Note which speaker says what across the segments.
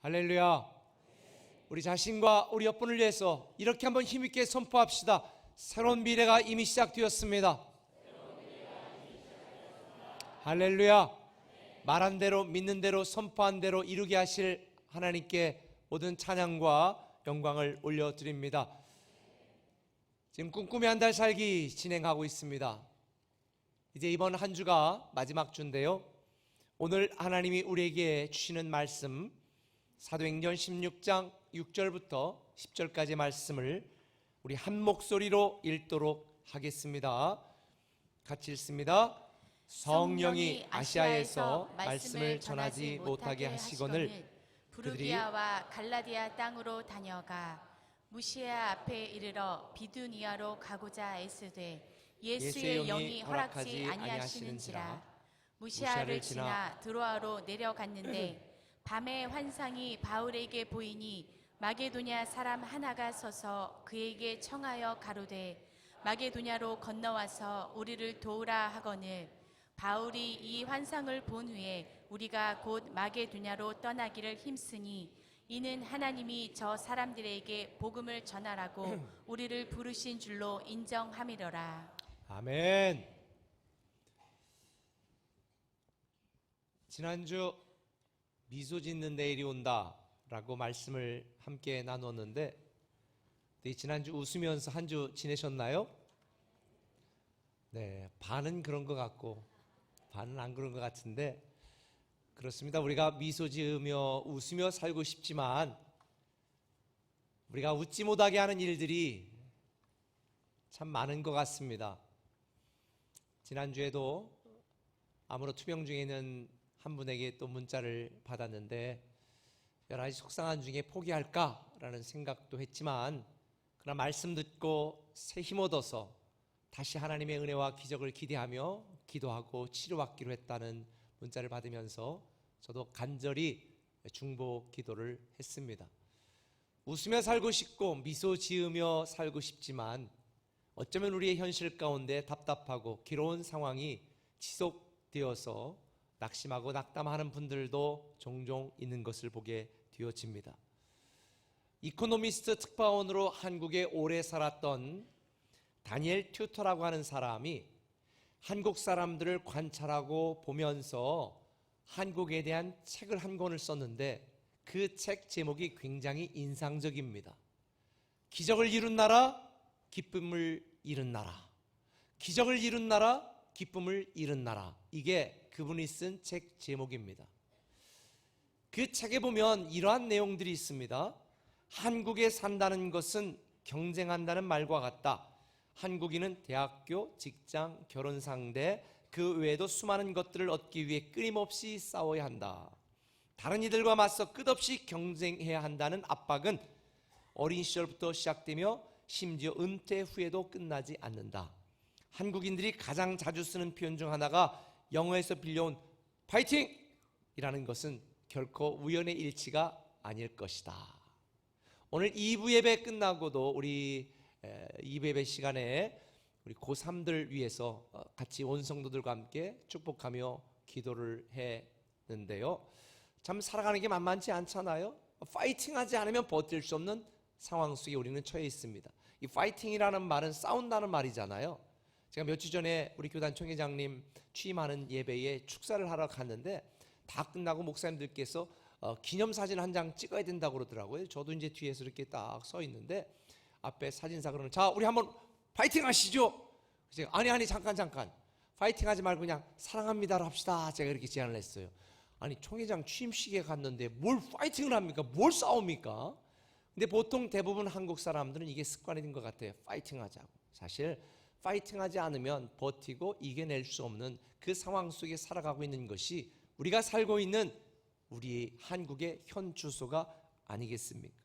Speaker 1: 할렐루야. 우리 자신과 우리 옆분을 위해서 이렇게 한번 힘있게 선포합시다. 새로운 미래가 이미 시작되었습니다. 할렐루야. 말한 대로 믿는 대로 선포한 대로 이루게 하실 하나님께 모든 찬양과 영광을 올려드립니다. 지금 꿈꾸며 한 달 살기 진행하고 있습니다. 이제 이번 한 주가 마지막 주인데요, 오늘 하나님이 우리에게 주시는 말씀 사도행전 16장 6절부터 10절까지의 말씀을 우리 한 목소리로 읽도록 하겠습니다. 같이 읽습니다. 성령이 아시아에서 말씀을 전하지 못하게 하시거늘
Speaker 2: 부르기아와 갈라디아 땅으로 다녀가 무시아 앞에 이르러 비두니아로 가고자 애쓰되 예수의 영이 허락하지 아니하시는지라. 무시아를 지나 드로아로 내려갔는데 밤에 환상이 바울에게 보이니 마게도냐 사람 하나가 서서 그에게 청하여 가로되 마게도냐로 건너와서 우리를 도우라 하거늘 바울이 이 환상을 본 후에 우리가 곧 마게도냐로 떠나기를 힘쓰니 이는 하나님이 저 사람들에게 복음을 전하라고 우리를 부르신 줄로 인정함이로라.
Speaker 1: 아멘. 지난주 미소 짓는 내일이 온다 라고 말씀을 함께 나눴는데, 지난주 웃으면서 한 주 지내셨나요? 네, 반은 그런 것 같고 반은 안 그런 것 같은데, 그렇습니다. 우리가 미소 지으며 웃으며 살고 싶지만 우리가 웃지 못하게 하는 일들이 참 많은 것 같습니다. 지난주에도 암으로 투병 중에 있는 한 분에게 또 문자를 받았는데, 여러 가지 속상한 중에 포기할까라는 생각도 했지만, 그러나 말씀 듣고 새 힘 얻어서 다시 하나님의 은혜와 기적을 기대하며 기도하고 치료받기로 했다는 문자를 받으면서 저도 간절히 중보 기도를 했습니다. 웃으며 살고 싶고 미소 지으며 살고 싶지만 어쩌면 우리의 현실 가운데 답답하고 괴로운 상황이 지속되어서 낙심하고 낙담하는 분들도 종종 있는 것을 보게 되어집니다. 이코노미스트 특파원으로 한국에 오래 살았던 다니엘 튜터라고 하는 사람이 한국 사람들을 관찰하고 보면서 한국에 대한 책을 한 권을 썼는데, 그 책 제목이 굉장히 인상적입니다. 기적을 이룬 나라, 기쁨을 잃은 나라. 기적을 이룬 나라, 기쁨을 잃은 나라. 이게 그분이 쓴 책 제목입니다. 그 책에 보면 이러한 내용들이 있습니다. 한국에 산다는 것은 경쟁한다는 말과 같다. 한국인은 대학교, 직장, 결혼 상대, 그 외에도 수많은 것들을 얻기 위해 끊임없이 싸워야 한다. 다른 이들과 맞서 끝없이 경쟁해야 한다는 압박은 어린 시절부터 시작되며 심지어 은퇴 후에도 끝나지 않는다. 한국인들이 가장 자주 쓰는 표현 중 하나가 영어에서 빌려온 파이팅! 이라는 것은 결코 우연의 일치가 아닐 것이다. 오늘 2부 예배 끝나고도 우리 2부 예배 시간에 우리 고3들 위해서 같이 온 성도들과 함께 축복하며 기도를 했는데요, 참 살아가는 게 만만치 않잖아요. 파이팅하지 않으면 버틸 수 없는 상황 속에 우리는 처해 있습니다. 이 파이팅이라는 말은 싸운다는 말이잖아요. 제가 며칠 전에 우리 교단 총회장님 취임하는 예배에 축사를 하러 갔는데, 다 끝나고 목사님들께서 기념사진 한 장 찍어야 된다고 그러더라고요. 저도 이제 뒤에서 이렇게 딱 서 있는데 앞에 사진사 그러면, 자, 우리 한번 파이팅 하시죠. 제가 아니 잠깐 파이팅 하지 말고 그냥 사랑합니다로 합시다. 제가 이렇게 제안을 했어요. 아니, 총회장 취임식에 갔는데 뭘 파이팅을 합니까? 뭘 싸웁니까? 근데 보통 대부분 한국 사람들은 이게 습관이 된 것 같아요. 파이팅 하자고. 사실 파이팅하지 않으면 버티고 이겨낼 수 없는 그 상황 속에 살아가고 있는 것이 우리가 살고 있는 우리 한국의 현 주소가 아니겠습니까?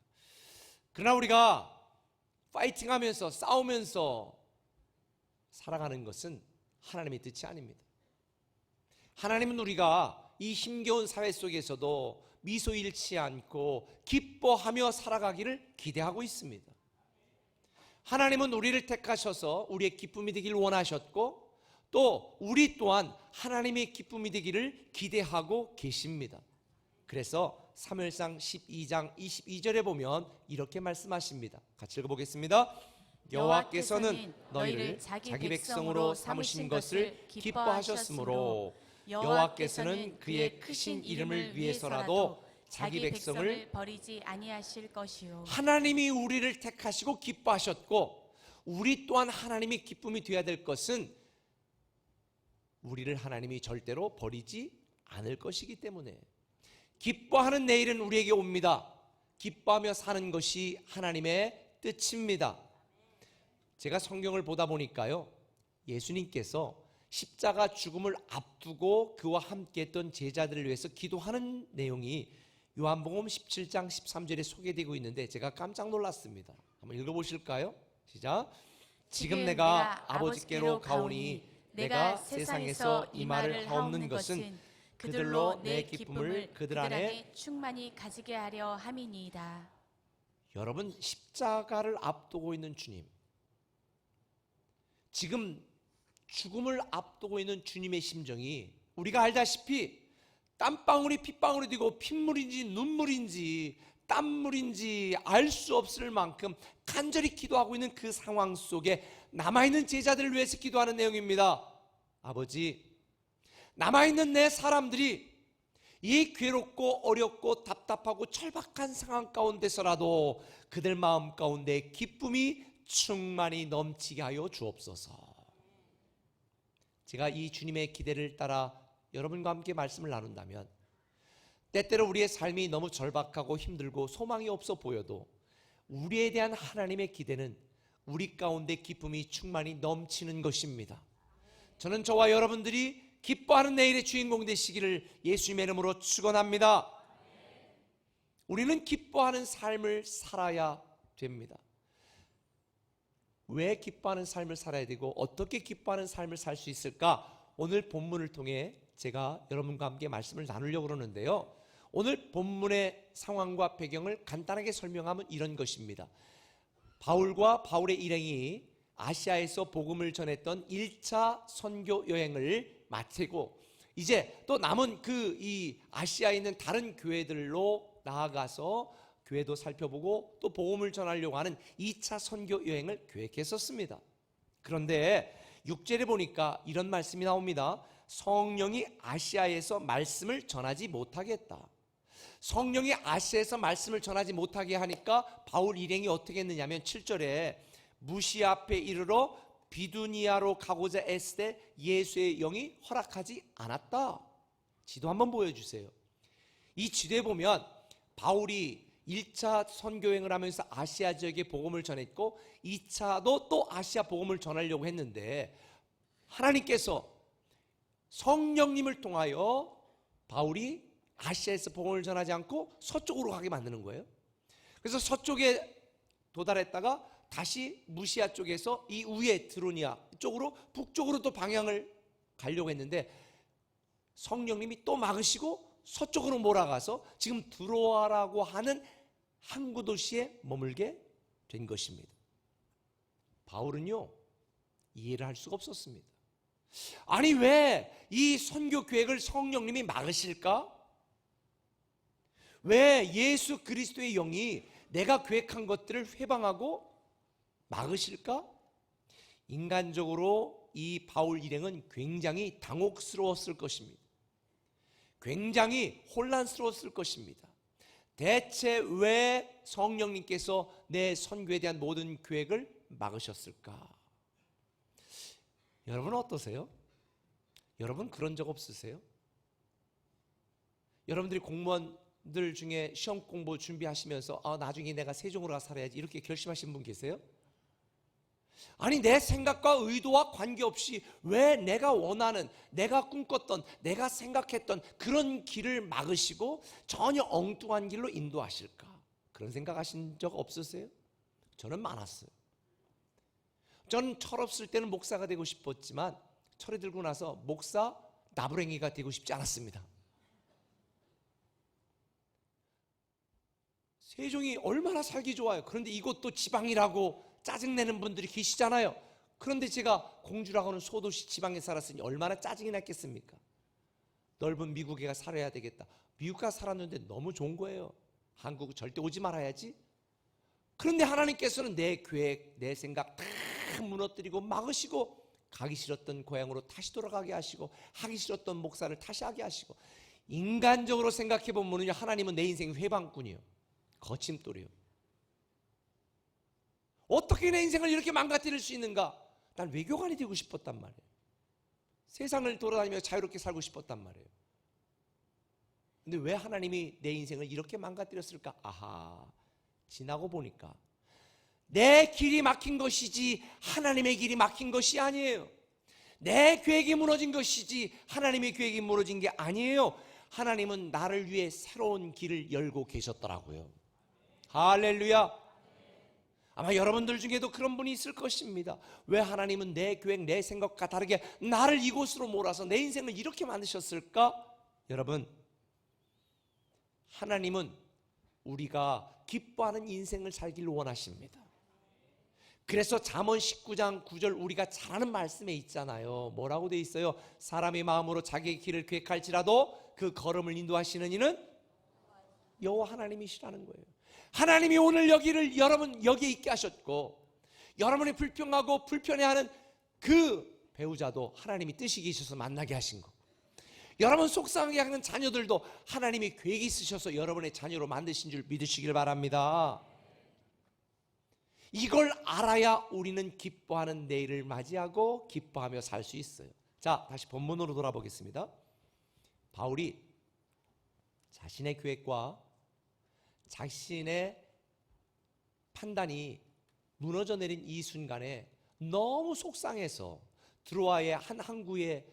Speaker 1: 그러나 우리가 파이팅하면서 싸우면서 살아가는 것은 하나님의 뜻이 아닙니다. 하나님은 우리가 이 힘겨운 사회 속에서도 미소 잃지 않고 기뻐하며 살아가기를 기대하고 있습니다. 하나님은 우리를 택하셔서 우리의 기쁨이 되길 원하셨고, 또 우리 또한 하나님의 기쁨이 되기를 기대하고 계십니다. 그래서 사무엘상 12장 22절에 보면 이렇게 말씀하십니다. 같이 읽어보겠습니다. 여호와께서는 너희를 자기 백성으로 삼으신 것을 기뻐하셨으므로 여호와께서는 그의 크신 이름을 위해서라도 자기 백성을
Speaker 2: 버리지 아니하실 것이요.
Speaker 1: 하나님이 우리를 택하시고 기뻐하셨고 우리 또한 하나님이 기쁨이 되어야 될 것은 우리를 하나님이 절대로 버리지 않을 것이기 때문에 기뻐하는 내일은 우리에게 옵니다. 기뻐하며 사는 것이 하나님의 뜻입니다. 제가 성경을 보다 보니까요, 예수님께서 십자가 죽음을 앞두고 그와 함께 했던 제자들을 위해서 기도하는 내용이 요한복음 17장 13절에 소개되고 있는데 제가 깜짝 놀랐습니다. 한번 읽어보실까요? 시작. 지금 내가 아버지께로 가오니 내가 세상에서 이 말을 하옵는 것은 그들로 내 기쁨을 그들 안에
Speaker 2: 충만히 가지게 하려 함이니이다.
Speaker 1: 여러분, 십자가를 앞두고 있는 주님, 지금 죽음을 앞두고 있는 주님의 심정이 우리가 알다시피 땀방울이 핏방울이 되고 핏물인지 눈물인지 땀물인지 알 수 없을 만큼 간절히 기도하고 있는 그 상황 속에 남아있는 제자들을 위해서 기도하는 내용입니다. 아버지, 남아있는 내 사람들이 이 괴롭고 어렵고 답답하고 철박한 상황 가운데서라도 그들 마음 가운데 기쁨이 충만히 넘치게 하여 주옵소서. 제가 이 주님의 기대를 따라 여러분과 함께 말씀을 나눈다면 때때로 우리의 삶이 너무 절박하고 힘들고 소망이 없어 보여도 우리에 대한 하나님의 기대는 우리 가운데 기쁨이 충만히 넘치는 것입니다. 저는 저와 여러분들이 기뻐하는 내일의 주인공 되시기를 예수님의 이름으로 축원합니다. 우리는 기뻐하는 삶을 살아야 됩니다. 왜 기뻐하는 삶을 살아야 되고 어떻게 기뻐하는 삶을 살 수 있을까? 오늘 본문을 통해 제가 여러분과 함께 말씀을 나누려고 그러는데요, 오늘 본문의 상황과 배경을 간단하게 설명하면 이런 것입니다. 바울과 바울의 일행이 아시아에서 복음을 전했던 1차 선교 여행을 마치고 이제 또 남은 이 아시아에 있는 다른 교회들로 나아가서 교회도 살펴보고 또 복음을 전하려고 하는 2차 선교 여행을 계획했었습니다. 그런데 6절에 보니까 이런 말씀이 나옵니다. 성령이 아시아에서 말씀을 전하지 못하게 했다. 성령이 아시아에서 말씀을 전하지 못하게 하니까 바울 일행이 어떻게 했느냐면 7절에 무시아 앞에 이르러 비두니아로 가고자 애쓸 때 예수의 영이 허락하지 않았다. 지도 한번 보여주세요. 이 지도에 보면 바울이 1차 선교행을 하면서 아시아 지역에 복음을 전했고 2차도 또 아시아 복음을 전하려고 했는데 하나님께서 성령님을 통하여 바울이 아시아에서 복음을 전하지 않고 서쪽으로 가게 만드는 거예요. 그래서 서쪽에 도달했다가 다시 무시아 쪽에서 이 위에 드로니아 쪽으로 북쪽으로 또 방향을 가려고 했는데 성령님이 또 막으시고 서쪽으로 몰아가서 지금 드로아라고 하는 항구 도시에 머물게 된 것입니다. 바울은요, 이해를 할 수가 없었습니다. 아니, 왜 이 선교 계획을 성령님이 막으실까? 왜 예수 그리스도의 영이 내가 계획한 것들을 회방하고 막으실까? 인간적으로 이 바울 일행은 굉장히 당혹스러웠을 것입니다. 굉장히 혼란스러웠을 것입니다. 대체 왜 성령님께서 내 선교에 대한 모든 계획을 막으셨을까? 여러분은 어떠세요? 여러분 그런 적 없으세요? 여러분들이 공무원들 중에 시험 공부 준비하시면서 나중에 내가 세종으로 가서 살아야지 이렇게 결심하신 분 계세요? 아니, 내 생각과 의도와 관계없이 왜 내가 원하는, 내가 꿈꿨던, 내가 생각했던 그런 길을 막으시고 전혀 엉뚱한 길로 인도하실까? 그런 생각하신 적 없으세요? 저는 많았어요. 저는 철없을 때는 목사가 되고 싶었지만 철이 들고 나서 목사 나부랭이가 되고 싶지 않았습니다. 세종이 얼마나 살기 좋아요. 그런데 이것도 지방이라고 짜증내는 분들이 계시잖아요. 그런데 제가 공주라고 하는 소도시 지방에 살았으니 얼마나 짜증이 났겠습니까? 넓은 미국에 가 살아야 되겠다. 미국 가 살았는데 너무 좋은 거예요. 한국 절대 오지 말아야지. 그런데 하나님께서는 내 계획, 내 생각 다 무너뜨리고 막으시고, 가기 싫었던 고향으로 다시 돌아가게 하시고, 하기 싫었던 목사를 다시 하게 하시고. 인간적으로 생각해 보면요, 하나님은 내 인생 회방꾼이요, 거침돌이요. 어떻게 내 인생을 이렇게 망가뜨릴 수 있는가? 난 외교관이 되고 싶었단 말이에요. 세상을 돌아다니며 자유롭게 살고 싶었단 말이에요. 근데 왜 하나님이 내 인생을 이렇게 망가뜨렸을까? 아하, 지나고 보니까 내 길이 막힌 것이지 하나님의 길이 막힌 것이 아니에요. 내 계획이 무너진 것이지 하나님의 계획이 무너진 게 아니에요. 하나님은 나를 위해 새로운 길을 열고 계셨더라고요. 할렐루야. 아마 여러분들 중에도 그런 분이 있을 것입니다. 왜 하나님은 내 계획, 내 생각과 다르게 나를 이곳으로 몰아서 내 인생을 이렇게 만드셨을까? 여러분, 하나님은 우리가 기뻐하는 인생을 살기를 원하십니다. 그래서 잠언 19장 9절 우리가 잘 아는 말씀에 있잖아요. 뭐라고 돼 있어요? 사람의 마음으로 자기의 길을 계획할지라도 그 걸음을 인도하시는 이는 여호와 하나님이시라는 거예요. 하나님이 오늘 여러분 여기에 있게 하셨고, 여러분이 불평하고 불편해하는 그 배우자도 하나님이 뜻이 계셔서 만나게 하신 거고, 여러분 속상하게 하는 자녀들도 하나님이 계획이 있으셔서 여러분의 자녀로 만드신 줄 믿으시길 바랍니다. 이걸 알아야 우리는 기뻐하는 내일을 맞이하고 기뻐하며 살 수 있어요. 자, 다시 본문으로 돌아보겠습니다. 바울이 자신의 계획과 자신의 판단이 무너져 내린 이 순간에 너무 속상해서 드로아의 한 항구에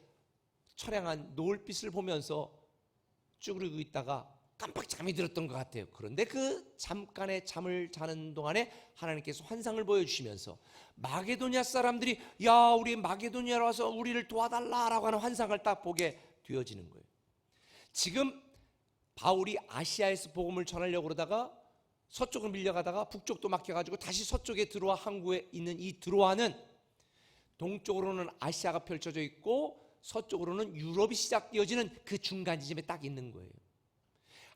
Speaker 1: 처량한 노을빛을 보면서 쭈그리고 있다가 깜빡 잠이 들었던 것 같아요. 그런데 그 잠깐의 잠을 자는 동안에 하나님께서 환상을 보여주시면서 마게도냐 사람들이 야, 우리 마게도냐로 와서 우리를 도와달라라고 하는 환상을 딱 보게 되어지는 거예요. 지금 바울이 아시아에서 복음을 전하려고 그러다가 서쪽으로 밀려가다가 북쪽도 막혀가지고 다시 서쪽에 드로아 항구에 있는 이 드로아는 동쪽으로는 아시아가 펼쳐져 있고 서쪽으로는 유럽이 시작되어지는 그 중간 지점에 딱 있는 거예요.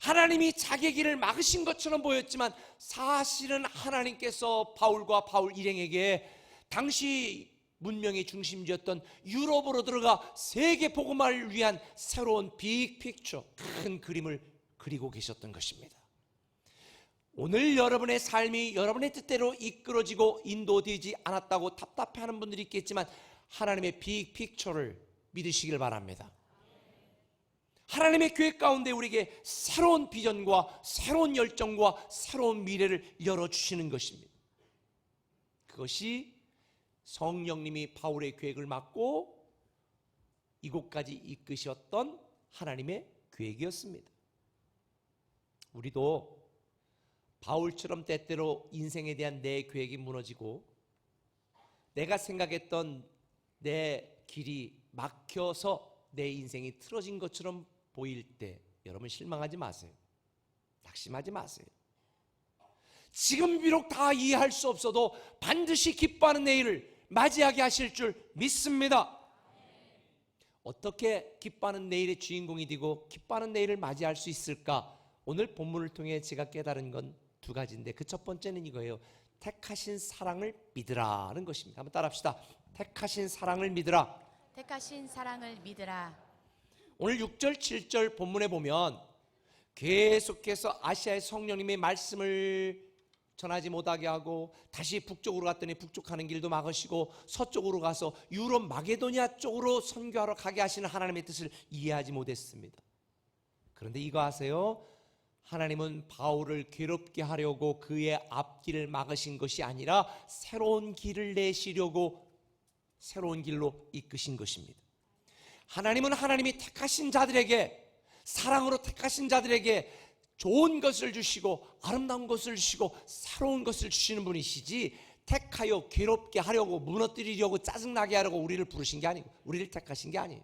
Speaker 1: 하나님이 자기 길을 막으신 것처럼 보였지만 사실은 하나님께서 바울과 바울 일행에게 당시 문명의 중심지였던 유럽으로 들어가 세계 복음화를 위한 새로운 빅픽처, 큰 그림을 그리고 계셨던 것입니다. 오늘 여러분의 삶이 여러분의 뜻대로 이끌어지고 인도되지 않았다고 답답해하는 분들이 있겠지만 하나님의 빅픽처를 믿으시길 바랍니다. 하나님의 계획 가운데 우리에게 새로운 비전과 새로운 열정과 새로운 미래를 열어주시는 것입니다. 그것이 성령님이 바울의 계획을 맡고 이곳까지 이끄셨던 하나님의 계획이었습니다. 우리도 바울처럼 때때로 인생에 대한 내 계획이 무너지고 내가 생각했던 내 길이 막혀서 내 인생이 틀어진 것처럼 보일 때 여러분 실망하지 마세요. 낙심하지 마세요. 지금 비록 다 이해할 수 없어도 반드시 기뻐하는 내일을 맞이하게 하실 줄 믿습니다. 어떻게 기뻐하는 내일의 주인공이 되고 기뻐하는 내일을 맞이할 수 있을까? 오늘 본문을 통해 제가 깨달은 건 두 가지인데 그 첫 번째는 이거예요. 택하신 사랑을 믿으라는 것입니다. 한번 따라합시다. 택하신 사랑을 믿으라.
Speaker 2: 택하신 사랑을 믿으라.
Speaker 1: 오늘 6절 7절 본문에 보면 계속해서 아시아의 성령님의 말씀을 전하지 못하게 하고 다시 북쪽으로 갔더니 북쪽 가는 길도 막으시고 서쪽으로 가서 유럽 마게도냐 쪽으로 선교하러 가게 하시는 하나님의 뜻을 이해하지 못했습니다. 그런데 이거 아세요? 하나님은 바울을 괴롭게 하려고 그의 앞길을 막으신 것이 아니라 새로운 길을 내시려고 새로운 길로 이끄신 것입니다. 하나님은 하나님이 택하신 자들에게, 사랑으로 택하신 자들에게 좋은 것을 주시고 아름다운 것을 주시고 새로운 것을 주시는 분이시지 택하여 괴롭게 하려고 무너뜨리려고 짜증나게 하려고 우리를 부르신 게 아니고 우리를 택하신 게 아니에요.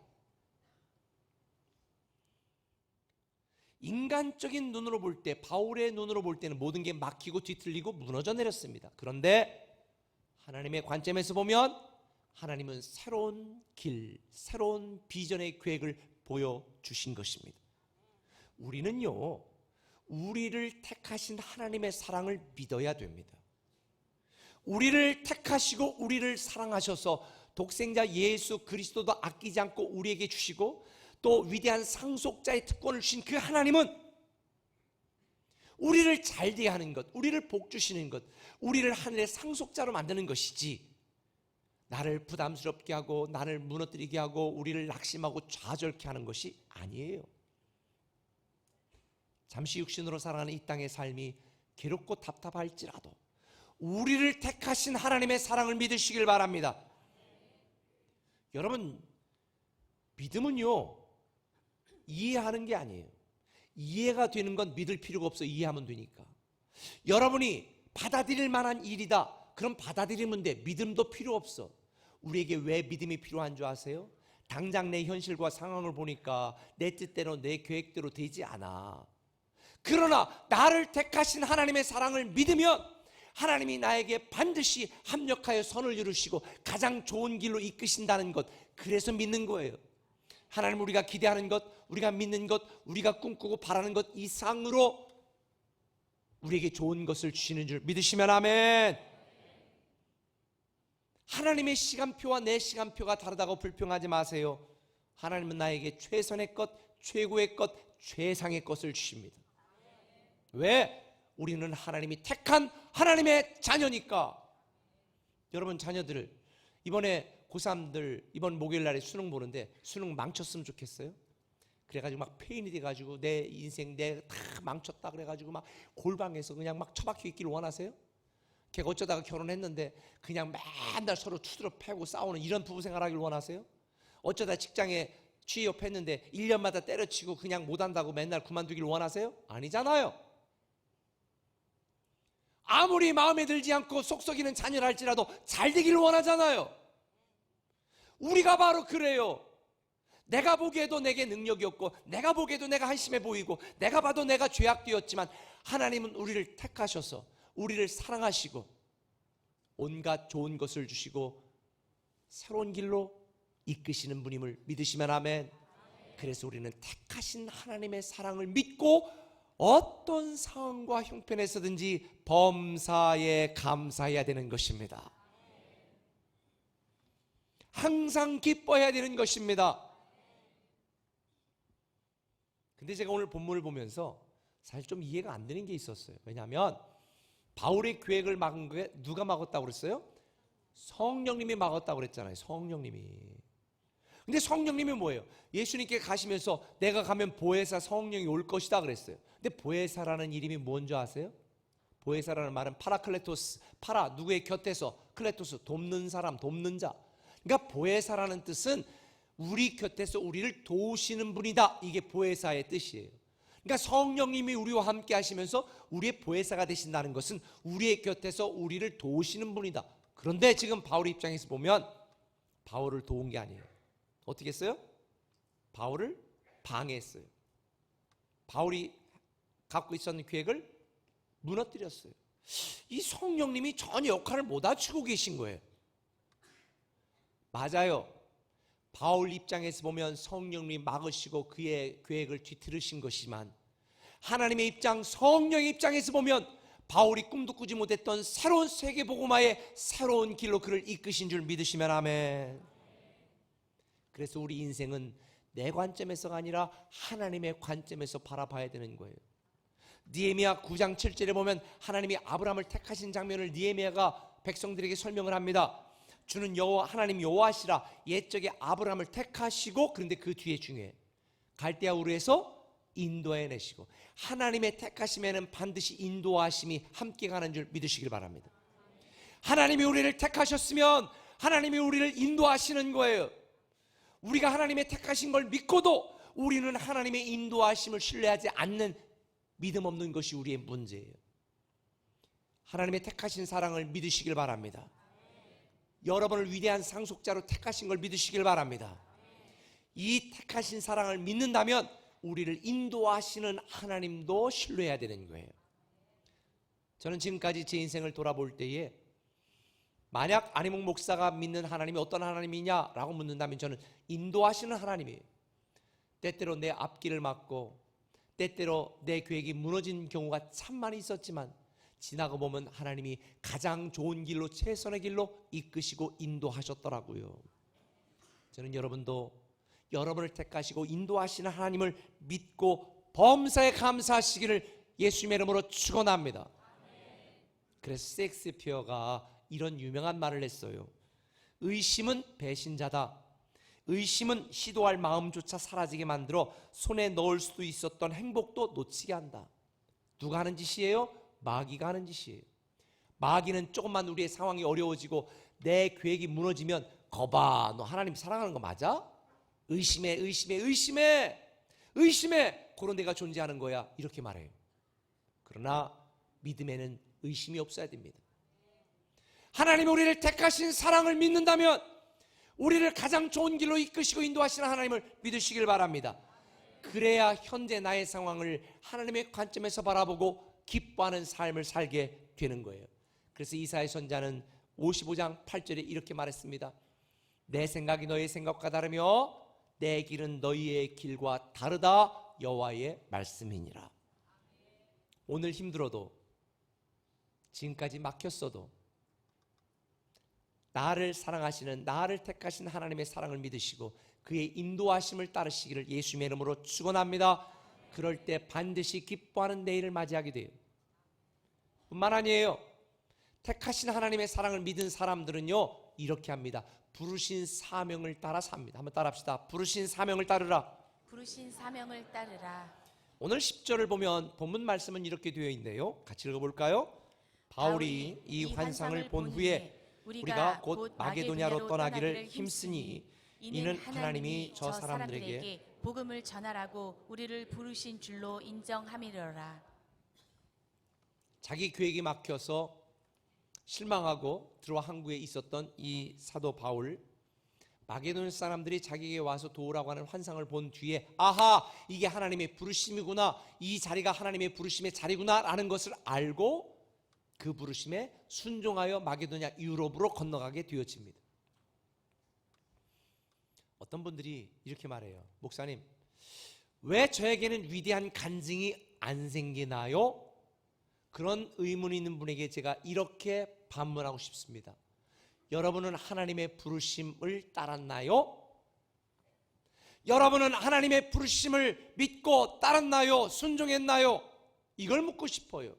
Speaker 1: 인간적인 눈으로 볼 때, 바울의 눈으로 볼 때는 모든 게 막히고 뒤틀리고 무너져 내렸습니다. 그런데 하나님의 관점에서 보면 하나님은 새로운 길, 새로운 비전의 계획을 보여주신 것입니다. 우리는요, 우리를 택하신 하나님의 사랑을 믿어야 됩니다. 우리를 택하시고 우리를 사랑하셔서 독생자 예수 그리스도도 아끼지 않고 우리에게 주시고 또 위대한 상속자의 특권을 주신 그 하나님은 우리를 잘되게 하는 것, 우리를 복 주시는 것, 우리를 하늘의 상속자로 만드는 것이지, 나를 부담스럽게 하고 나를 무너뜨리게 하고 우리를 낙심하고 좌절케 하는 것이 아니에요. 잠시 육신으로 살아가는 이 땅의 삶이 괴롭고 답답할지라도 우리를 택하신 하나님의 사랑을 믿으시길 바랍니다. 여러분, 믿음은요, 이해하는 게 아니에요. 이해가 되는 건 믿을 필요가 없어. 이해하면 되니까. 여러분이 받아들일 만한 일이다, 그럼 받아들이면 돼. 믿음도 필요 없어. 우리에게 왜 믿음이 필요한 줄 아세요? 당장 내 현실과 상황을 보니까 내 뜻대로 내 계획대로 되지 않아. 그러나 나를 택하신 하나님의 사랑을 믿으면 하나님이 나에게 반드시 합력하여 선을 이루시고 가장 좋은 길로 이끄신다는 것, 그래서 믿는 거예요. 하나님, 우리가 기대하는 것, 우리가 믿는 것, 우리가 꿈꾸고 바라는 것 이상으로 우리에게 좋은 것을 주시는 줄 믿으시면 아멘. 하나님의 시간표와 내 시간표가 다르다고 불평하지 마세요. 하나님은 나에게 최선의 것, 최고의 것, 최상의 것을 주십니다. 왜? 우리는 하나님이 택한 하나님의 자녀니까. 여러분, 자녀들 이번에 고3들 이번 목요일날에 수능 보는데 수능 망쳤으면 좋겠어요? 그래가지고 막 페인이 돼가지고 내 인생 내 다 망쳤다 그래가지고 막 골방에서 그냥 막 처박혀 있기를 원하세요? 걔가 어쩌다가 결혼했는데 그냥 맨날 서로 투드러 패고 싸우는 이런 부부 생활하길 원하세요? 어쩌다 직장에 취업했는데 1년마다 때려치고 그냥 못한다고 맨날 그만두길 원하세요? 아니잖아요. 아무리 마음에 들지 않고 속썩이는 자녀를 할지라도 잘 되기를 원하잖아요. 우리가 바로 그래요. 내가 보기에도 내게 능력이 없고 내가 보기에도 내가 한심해 보이고 내가 봐도 내가 죄악되었지만 하나님은 우리를 택하셔서 우리를 사랑하시고 온갖 좋은 것을 주시고 새로운 길로 이끄시는 분임을 믿으시면 아멘. 그래서 우리는 택하신 하나님의 사랑을 믿고 어떤 상황과 형편에서든지 범사에 감사해야 되는 것입니다. 항상 기뻐해야 되는 것입니다. 근데 제가 오늘 본문을 보면서 사실 좀 이해가 안 되는 게 있었어요. 왜냐하면 바울의 계획을 막은 게 누가 막았다고 그랬어요? 성령님이 막았다고 그랬잖아요. 성령님이. 근데 성령님이 뭐예요? 예수님께 가시면서 내가 가면 보혜사 성령이 올 것이다 그랬어요. 근데 보혜사라는 이름이 뭔지 아세요? 보혜사라는 말은 파라클레토스, 파라 누구의 곁에서, 클레토스 돕는 사람, 돕는 자. 그러니까 보혜사라는 뜻은 우리 곁에서 우리를 도우시는 분이다. 이게 보혜사의 뜻이에요. 그러니까 성령님이 우리와 함께 하시면서 우리의 보혜사가 되신다는 것은 우리의 곁에서 우리를 도우시는 분이다. 그런데 지금 바울의 입장에서 보면 바울을 도운 게 아니에요. 어떻게 했어요? 바울을 방해했어요. 바울이 갖고 있었는 계획을 무너뜨렸어요. 이 성령님이 전혀 역할을 못 갖추고 계신 거예요. 맞아요. 바울 입장에서 보면 성령님이 막으시고 그의 계획을 뒤틀으신 것이지만 하나님의 입장, 성령의 입장에서 보면 바울이 꿈도 꾸지 못했던 새로운 세계복음화의 새로운 길로 그를 이끄신 줄 믿으시면 아멘. 그래서 우리 인생은 내 관점에서가 아니라 하나님의 관점에서 바라봐야 되는 거예요. 느헤미야 9장 7절에 보면 하나님이 아브라함을 택하신 장면을 느헤미야가 백성들에게 설명을 합니다. 주는 여호와 하나님 여호와시라. 옛적에 아브라함을 택하시고, 그런데 그 뒤에 중요해, 갈대아 우르에서 인도해내시고. 하나님의 택하심에는 반드시 인도하심이 함께 가는 줄 믿으시길 바랍니다. 하나님이 우리를 택하셨으면 하나님이 우리를 인도하시는 거예요. 우리가 하나님의 택하신 걸 믿고도 우리는 하나님의 인도하심을 신뢰하지 않는 믿음 없는 것이 우리의 문제예요. 하나님의 택하신 사랑을 믿으시길 바랍니다. 여러분을 위대한 상속자로 택하신 걸 믿으시길 바랍니다. 이 택하신 사랑을 믿는다면 우리를 인도하시는 하나님도 신뢰해야 되는 거예요. 저는 지금까지 제 인생을 돌아볼 때에 만약 안희몽 목사가 믿는 하나님이 어떤 하나님이냐라고 묻는다면 저는 인도하시는 하나님이에요. 때때로 내 앞길을 막고 때때로 내 계획이 무너진 경우가 참 많이 있었지만 지나고 보면 하나님이 가장 좋은 길로, 최선의 길로 이끄시고 인도하셨더라고요. 저는 여러분도 여러분을 택하시고 인도하시는 하나님을 믿고 범사에 감사하시기를 예수님의 이름으로 축원합니다. 그래서 셰익스피어가 이런 유명한 말을 했어요. 의심은 배신자다. 의심은 시도할 마음조차 사라지게 만들어 손에 넣을 수도 있었던 행복도 놓치게 한다. 누가 하는 짓이에요? 마귀가 하는 짓이에요. 마귀는 조금만 우리의 상황이 어려워지고 내 계획이 무너지면 거봐, 너 하나님 사랑하는 거 맞아? 의심해, 의심해, 의심해, 의심해. 그런 데가 존재하는 거야. 이렇게 말해요. 그러나 믿음에는 의심이 없어야 됩니다. 하나님이 우리를 택하신 사랑을 믿는다면 우리를 가장 좋은 길로 이끄시고 인도하시는 하나님을 믿으시길 바랍니다. 그래야 현재 나의 상황을 하나님의 관점에서 바라보고 기뻐하는 삶을 살게 되는 거예요. 그래서 이사야 선지자는 55장 8절에 이렇게 말했습니다. 내 생각이 너의 생각과 다르며 내 길은 너희의 길과 다르다. 여호와의 말씀이니라. 오늘 힘들어도 지금까지 막혔어도 나를 사랑하시는, 나를 택하신 하나님의 사랑을 믿으시고 그의 인도하심을 따르시기를 예수님의 이름으로 축원합니다. 그럴 때 반드시 기뻐하는 내일을 맞이하게 돼요. 뿐만 아니에요. 택하신 하나님의 사랑을 믿은 사람들은요 이렇게 합니다. 부르신 사명을 따라 삽니다. 한번 따라합시다. 부르신 사명을 따르라.
Speaker 2: 부르신 사명을 따르라.
Speaker 1: 오늘 10절을 보면 본문 말씀은 이렇게 되어 있네요. 같이 읽어볼까요? 바울이 이 환상을 본 후에 우리가 곧 마게도냐로 떠나기를 힘쓰니 이는 하나님이 저 사람들에게
Speaker 2: 복음을 전하라고 우리를 부르신 줄로 인정함이로라.
Speaker 1: 자기 계획이 막혀서 실망하고 들어와 항구에 있었던 이 사도 바울, 마게도냐 사람들이 자기에게 와서 도우라고 하는 환상을 본 뒤에 아하, 이게 하나님의 부르심이구나, 이 자리가 하나님의 부르심의 자리구나 라는 것을 알고 그 부르심에 순종하여 마게도냐 유럽으로 건너가게 되어집니다. 어떤 분들이 이렇게 말해요. 목사님, 왜 저에게는 위대한 간증이 안 생기나요? 그런 의문이 있는 분에게 제가 이렇게 반문하고 싶습니다. 여러분은 하나님의 부르심을 따랐나요? 여러분은 하나님의 부르심을 믿고 따랐나요? 순종했나요? 이걸 묻고 싶어요.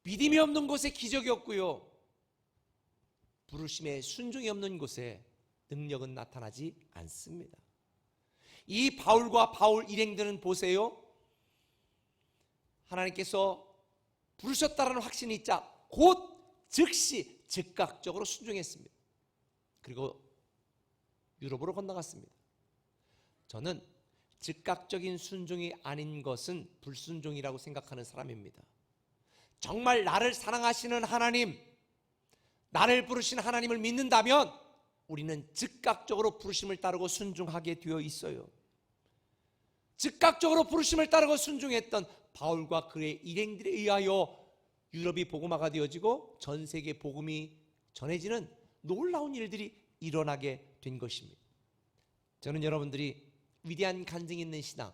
Speaker 1: 믿음이 없는 곳에 기적이 없고요, 부르심에 순종이 없는 곳에 능력은 나타나지 않습니다. 이 바울과 바울 일행들은 보세요. 하나님께서 부르셨다라는 확신이 있자 곧 즉시 즉각적으로 순종했습니다. 그리고 유럽으로 건너갔습니다. 저는 즉각적인 순종이 아닌 것은 불순종이라고 생각하는 사람입니다. 정말 나를 사랑하시는 하나님, 나를 부르신 하나님을 믿는다면 우리는 즉각적으로 부르심을 따르고 순종하게 되어 있어요. 즉각적으로 부르심을 따르고 순종했던 바울과 그의 일행들에 의하여 유럽이 복음화가 되어지고 전 세계 복음이 전해지는 놀라운 일들이 일어나게 된 것입니다. 저는 여러분들이 위대한 간증이 있는 신앙,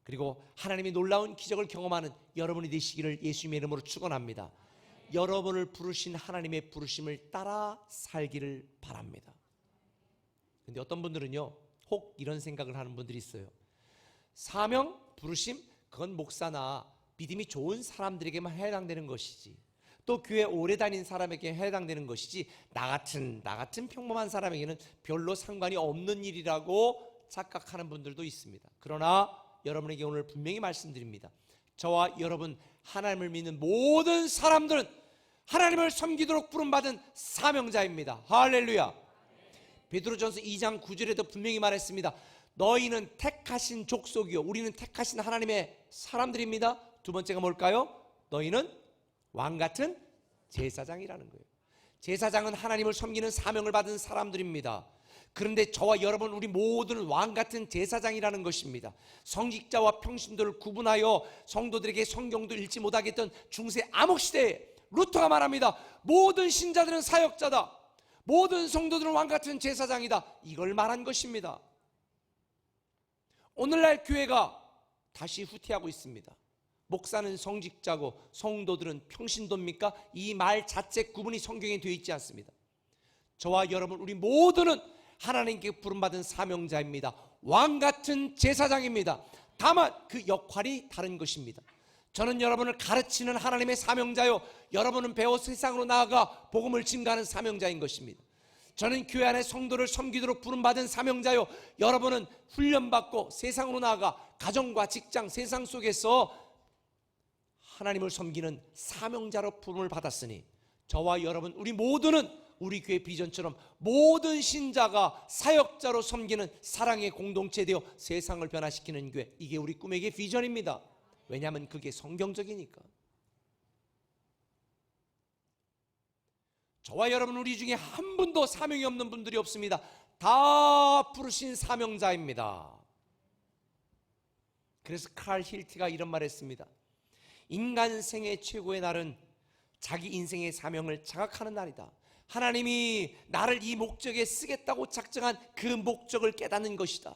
Speaker 1: 그리고 하나님의 놀라운 기적을 경험하는 여러분이 되시기를 예수님의 이름으로 축원합니다. 여러분을 부르신 하나님의 부르심을 따라 살기를 바랍니다. 그런데 어떤 분들은요, 혹 이런 생각을 하는 분들이 있어요. 사명, 부르심, 그건 목사나 믿음이 좋은 사람들에게만 해당되는 것이지, 또 교회 오래 다닌 사람에게 해당되는 것이지 나 같은 평범한 사람에게는 별로 상관이 없는 일이라고 착각하는 분들도 있습니다. 그러나 여러분에게 오늘 분명히 말씀드립니다. 저와 여러분, 하나님을 믿는 모든 사람들은 하나님을 섬기도록 부름받은 사명자입니다. 할렐루야. 베드로전서 2장 9절에도 분명히 말했습니다. 너희는 택하신 족속이요, 우리는 택하신 하나님의 사람들입니다. 두 번째가 뭘까요? 너희는 왕같은 제사장이라는 거예요. 제사장은 하나님을 섬기는 사명을 받은 사람들입니다. 그런데 저와 여러분, 우리 모두는 왕같은 제사장이라는 것입니다. 성직자와 평신도를 구분하여 성도들에게 성경도 읽지 못하게 했던 중세 암흑시대에 루터가 말합니다. 모든 신자들은 사역자다, 모든 성도들은 왕같은 제사장이다, 이걸 말한 것입니다. 오늘날 교회가 다시 후퇴하고 있습니다. 목사는 성직자고 성도들은 평신도입니까? 이 말 자체 구분이 성경에 되어 있지 않습니다. 저와 여러분 우리 모두는 하나님께 부름받은 사명자입니다. 왕같은 제사장입니다. 다만 그 역할이 다른 것입니다. 저는 여러분을 가르치는 하나님의 사명자요, 여러분은 배워 세상으로 나아가 복음을 증가하는 사명자인 것입니다. 저는 교회 안에 성도를 섬기도록 부름받은 사명자요, 여러분은 훈련받고 세상으로 나아가 가정과 직장, 세상 속에서 하나님을 섬기는 사명자로 부름을 받았으니 저와 여러분 우리 모두는 우리 교회 비전처럼 모든 신자가 사역자로 섬기는 사랑의 공동체 되어 세상을 변화시키는 교회, 이게 우리 꿈에게 비전입니다. 왜냐하면 그게 성경적이니까. 저와 여러분 우리 중에 한 분도 사명이 없는 분들이 없습니다. 다 부르신 사명자입니다. 그래서 칼 힐티가 이런 말 했습니다. 인간 생애 최고의 날은 자기 인생의 사명을 자각하는 날이다. 하나님이 나를 이 목적에 쓰겠다고 작정한 그 목적을 깨닫는 것이다.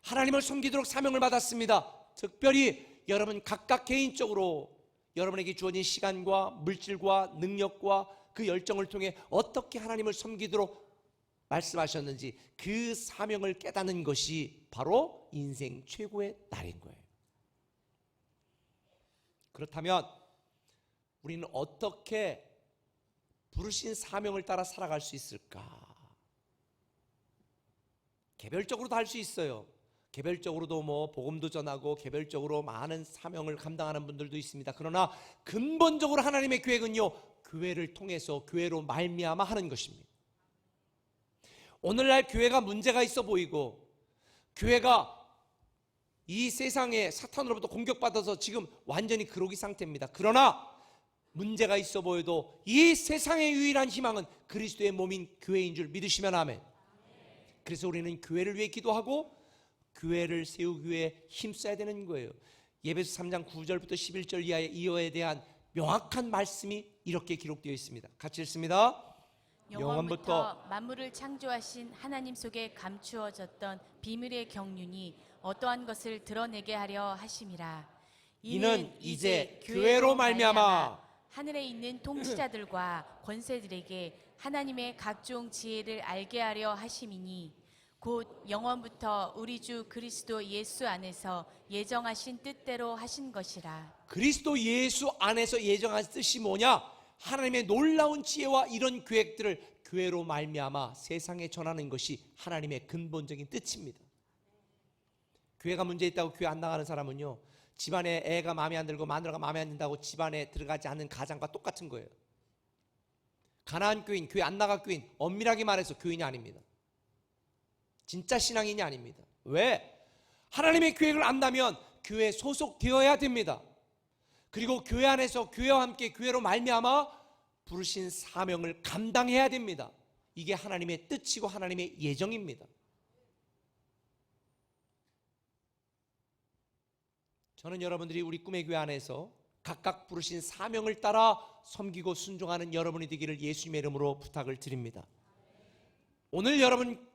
Speaker 1: 하나님을 섬기도록 사명을 받았습니다. 특별히 여러분 각각 개인적으로 여러분에게 주어진 시간과 물질과 능력과 그 열정을 통해 어떻게 하나님을 섬기도록 말씀하셨는지 그 사명을 깨닫는 것이 바로 인생 최고의 날인 거예요. 그렇다면 우리는 어떻게 부르신 사명을 따라 살아갈 수 있을까? 개별적으로도 할 수 있어요. 개별적으로도 복음도 전하고 개별적으로 많은 사명을 감당하는 분들도 있습니다. 그러나 근본적으로 하나님의 계획은요, 교회를 통해서 교회로 말미암아 하는 것입니다. 오늘날 교회가 문제가 있어 보이고 교회가 이 세상에 사탄으로부터 공격받아서 지금 완전히 그러기 상태입니다. 그러나 문제가 있어 보여도 이 세상의 유일한 희망은 그리스도의 몸인 교회인 줄 믿으시면 아멘. 그래서 우리는 교회를 위해 기도하고 교회를 세우기 위해 힘써야 되는 거예요. 예배서 3장 9절부터 11절 이하에 대한 명확한 말씀이 이렇게 기록되어 있습니다. 같이 읽습니다.
Speaker 2: 영원부터 만물을 창조하신 하나님 속에 감추어졌던 비밀의 경륜이 어떠한 것을 드러내게 하려 하심이라.
Speaker 1: 이는 이제 교회로 말미암아
Speaker 2: 하늘에 있는 통치자들과 권세들에게 하나님의 각종 지혜를 알게 하려 하심이니 곧 영원부터 우리 주 그리스도 예수 안에서 예정하신 뜻대로 하신 것이라.
Speaker 1: 그리스도 예수 안에서 예정한 뜻이 뭐냐? 하나님의 놀라운 지혜와 이런 계획들을 교회로 말미암아 세상에 전하는 것이 하나님의 근본적인 뜻입니다. 교회가 문제 있다고 교회 안 나가는 사람은요, 집안에 애가 마음에 안 들고 마누라가 마음에 안 든다고 집안에 들어가지 않는 가장과 똑같은 거예요. 가나안 교인, 교회 안 나가 교인, 엄밀하게 말해서 교인이 아닙니다. 진짜 신앙인이 아닙니다. 왜? 하나님의 계획을 안다면 교회에 소속되어야 됩니다. 그리고 교회 안에서 교회와 함께 교회로 말미암아 부르신 사명을 감당해야 됩니다. 이게 하나님의 뜻이고 하나님의 예정입니다. 저는 여러분들이 우리 꿈의 교회 안에서 각각 부르신 사명을 따라 섬기고 순종하는 여러분이 되기를 예수님의 이름으로 부탁을 드립니다. 오늘 여러분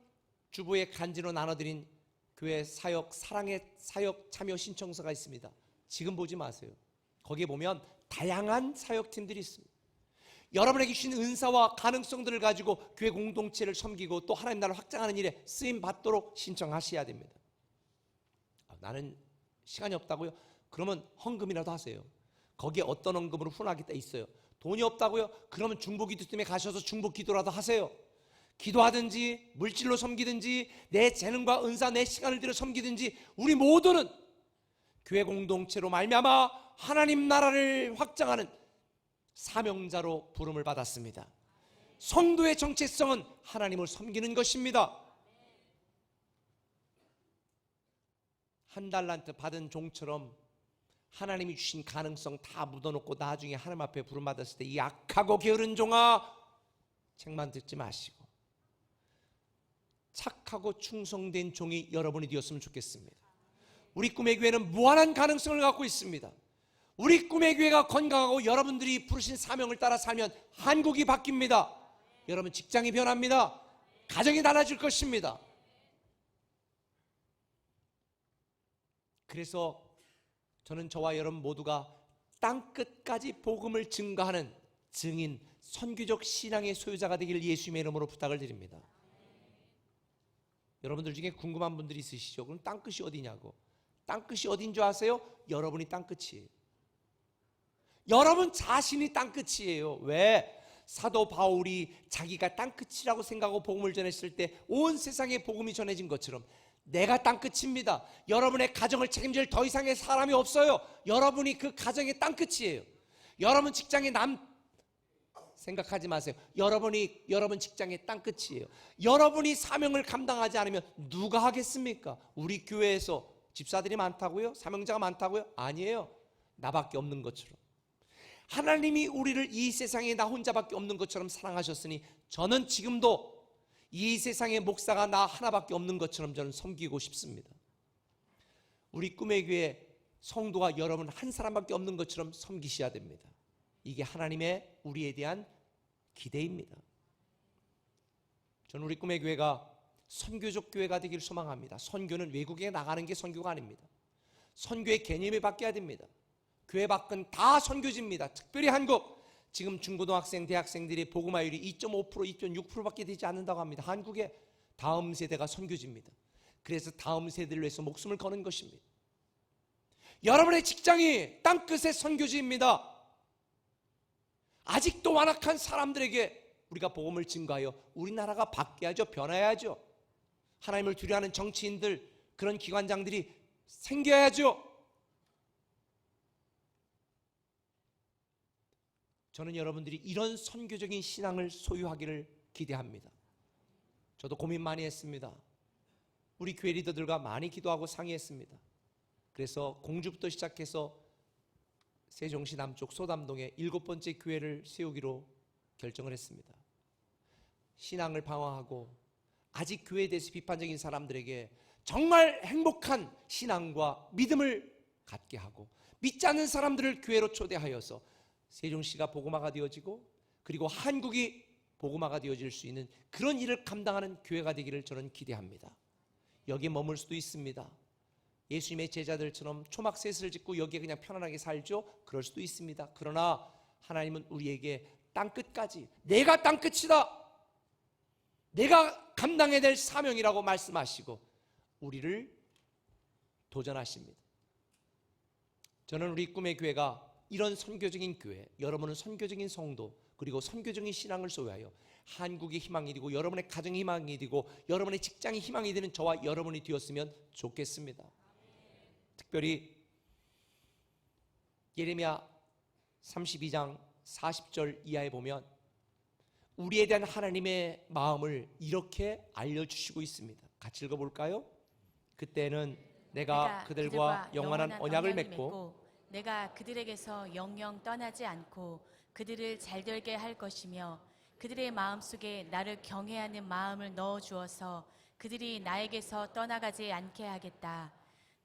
Speaker 1: 주보에 간지로 나눠드린 교회 사역, 사랑의 사역 참여 신청서가 있습니다. 지금 보지 마세요. 거기에 보면 다양한 사역팀들이 있습니다. 여러분에게 주신 은사와 가능성들을 가지고 교회 공동체를 섬기고 또 하나님 나라를 확장하는 일에 쓰임 받도록 신청하셔야 됩니다. 나는 시간이 없다고요? 그러면 헌금이라도 하세요. 거기에 어떤 헌금으로 후원하겠다 있어요. 돈이 없다고요? 그러면 중보기도팀에 가셔서 중보기도라도 하세요. 기도하든지 물질로 섬기든지 내 재능과 은사, 내 시간을 들여 섬기든지 우리 모두는 교회 공동체로 말미암아 하나님 나라를 확장하는 사명자로 부름을 받았습니다. 성도의 정체성은 하나님을 섬기는 것입니다. 한 달란트 받은 종처럼 하나님이 주신 가능성 다 묻어놓고 나중에 하나님 앞에 부름받았을 때 이 악하고 게으른 종아, 책만 듣지 마시고 착하고 충성된 종이 여러분이 되었으면 좋겠습니다. 우리 꿈의 교회는 무한한 가능성을 갖고 있습니다. 우리 꿈의 교회가 건강하고 여러분들이 부르신 사명을 따라 살면 한국이 바뀝니다. 여러분 직장이 변합니다. 가정이 달라질 것입니다. 그래서 저는 저와 여러분 모두가 땅끝까지 복음을 증거하는 증인, 선교적 신앙의 소유자가 되기를 예수님의 이름으로 부탁을 드립니다. 여러분들 중에 궁금한 분들이 있으시죠? 그럼 땅끝이 어디냐고. 땅끝이 어딘 줄 아세요? 여러분이 땅끝이에요. 여러분 자신이 땅끝이에요. 왜? 사도 바울이 자기가 땅끝이라고 생각하고 복음을 전했을 때 온 세상에 복음이 전해진 것처럼 내가 땅끝입니다. 여러분의 가정을 책임질 더 이상의 사람이 없어요. 여러분이 그 가정의 땅끝이에요. 여러분 직장의 생각하지 마세요. 여러분 직장의 땅끝이에요. 여러분이 사명을 감당하지 않으면 누가 하겠습니까? 우리 교회에서 집사들이 많다고요? 사명자가 많다고요? 아니에요. 나밖에 없는 것처럼. 하나님이 우리를 이 세상에 나 혼자밖에 없는 것처럼 사랑하셨으니 저는 지금도 이 세상의 목사가 나 하나밖에 없는 것처럼 저는 섬기고 싶습니다. 우리 꿈의 교회 성도가 여러분 한 사람밖에 없는 것처럼 섬기셔야 됩니다. 이게 하나님의 우리에 대한 기대입니다. 저는 우리 꿈의 교회가 선교적 교회가 되기를 소망합니다. 선교는 외국에 나가는 게 선교가 아닙니다. 선교의 개념이 바뀌어야 됩니다. 교회 밖은 다 선교지입니다. 특별히 한국, 지금 중고등학생, 대학생들이 복음화율이 2.5%, 2.6%밖에 되지 않는다고 합니다. 한국의 다음 세대가 선교지입니다. 그래서 다음 세대를 위해서 목숨을 거는 것입니다. 여러분의 직장이 땅끝의 선교지입니다. 아직도 완악한 사람들에게 우리가 복음을 증거하여 우리나라가 바뀌어야죠. 변화해야죠. 하나님을 두려워하는 정치인들, 그런 기관장들이 생겨야죠. 저는 여러분들이 이런 선교적인 신앙을 소유하기를 기대합니다. 저도 고민 많이 했습니다. 우리 교회 리더들과 많이 기도하고 상의했습니다. 그래서 공주부터 시작해서 세종시 남쪽 소담동에 7번째 교회를 세우기로 결정을 했습니다. 신앙을 방황하고 아직 교회에 대해서 비판적인 사람들에게 정말 행복한 신앙과 믿음을 갖게 하고 믿지 않는 사람들을 교회로 초대하여서 세종시가 복음화가 되어지고 그리고 한국이 복음화가 되어질 수 있는 그런 일을 감당하는 교회가 되기를 저는 기대합니다. 여기에 머물 수도 있습니다. 예수님의 제자들처럼 초막셋을 짓고 여기에 그냥 편안하게 살죠? 그럴 수도 있습니다. 그러나 하나님은 우리에게 땅끝까지 내가 땅끝이다, 내가 감당해야 될 사명이라고 말씀하시고 우리를 도전하십니다. 저는 우리 꿈의 교회가 이런 선교적인 교회, 여러분은 선교적인 성도, 그리고 선교적인 신앙을 소유하여 한국의 희망이 되고 여러분의 가정의 희망이 되고 여러분의 직장의 희망이 되는 저와 여러분이 되었으면 좋겠습니다. 특별히 예레미야 32장 40절 이하에 보면 우리에 대한 하나님의 마음을 이렇게 알려주시고 있습니다. 같이 읽어볼까요? 그때는 내가 그들과 영원한 언약을 맺고
Speaker 2: 내가 그들에게서 영영 떠나지 않고 그들을 잘되게 할 것이며 그들의 마음속에 나를 경외하는 마음을 넣어주어서 그들이 나에게서 떠나가지 않게 하겠다.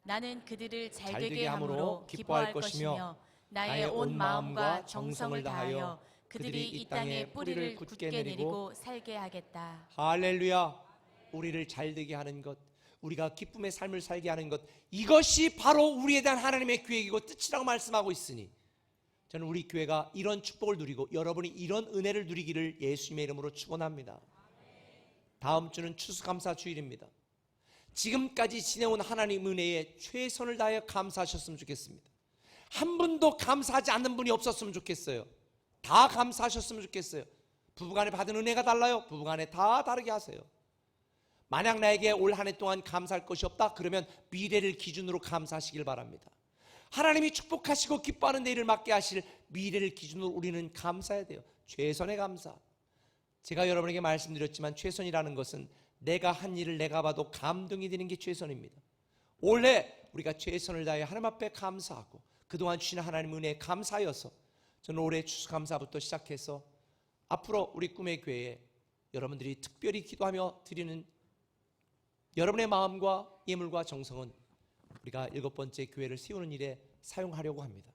Speaker 2: 나는 그들을 잘되게 함으로 기뻐할 것이며 나의 온 마음과 정성을 다하여 그들이 이 땅에 뿌리를 굳게 내리고 살게 하겠다.
Speaker 1: 할렐루야. 우리를 잘되게 하는 것, 우리가 기쁨의 삶을 살게 하는 것, 이것이 바로 우리에 대한 하나님의 계획이고 뜻이라고 말씀하고 있으니 저는 우리 교회가 이런 축복을 누리고 여러분이 이런 은혜를 누리기를 예수님의 이름으로 축원합니다. 다음 주는 추수감사 주일입니다. 지금까지 지내온 하나님 은혜에 최선을 다하여 감사하셨으면 좋겠습니다. 한 분도 감사하지 않는 분이 없었으면 좋겠어요. 다 감사하셨으면 좋겠어요. 부부간에 받은 은혜가 달라요. 부부간에 다 다르게 하세요. 만약 나에게 올 한 해 동안 감사할 것이 없다, 그러면 미래를 기준으로 감사하시길 바랍니다. 하나님이 축복하시고 기뻐하는 내일을 맞게 하실 미래를 기준으로 우리는 감사해야 돼요. 최선의 감사. 제가 여러분에게 말씀드렸지만 최선이라는 것은 내가 한 일을 내가 봐도 감동이 되는 게 최선입니다. 올해 우리가 최선을 다해 하나님 앞에 감사하고 그동안 주신 하나님 은혜에 감사하여서 저는 올해 추수감사부터 시작해서 앞으로 우리 꿈의 교회에 여러분들이 특별히 기도하며 드리는 여러분의 마음과 예물과 정성은 우리가 7번째 교회를 세우는 일에 사용하려고 합니다.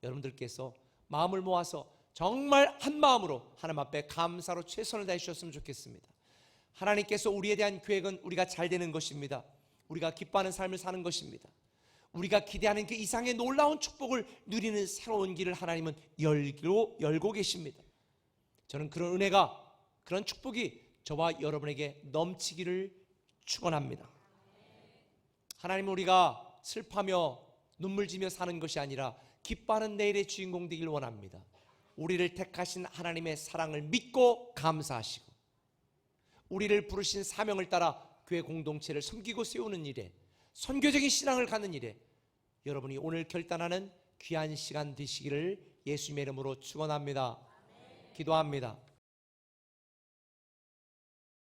Speaker 1: 여러분들께서 마음을 모아서 정말 한 마음으로 하나님 앞에 감사로 최선을 다해 주셨으면 좋겠습니다. 하나님께서 우리에 대한 계획은 우리가 잘 되는 것입니다. 우리가 기뻐하는 삶을 사는 것입니다. 우리가 기대하는 그 이상의 놀라운 축복을 누리는 새로운 길을 하나님은 열고 계십니다. 저는 그런 은혜가, 그런 축복이 저와 여러분에게 넘치기를 축원합니다. 하나님은 우리가 슬퍼하며 눈물지며 사는 것이 아니라 기뻐하는 내일의 주인공 되길 원합니다. 우리를 택하신 하나님의 사랑을 믿고 감사하시고 우리를 부르신 사명을 따라 교회 공동체를 섬기고 세우는 일에, 선교적인 신앙을 갖는 일에 여러분이 오늘 결단하는 귀한 시간 되시기를 예수님의 이름으로 축원합니다. 기도합니다.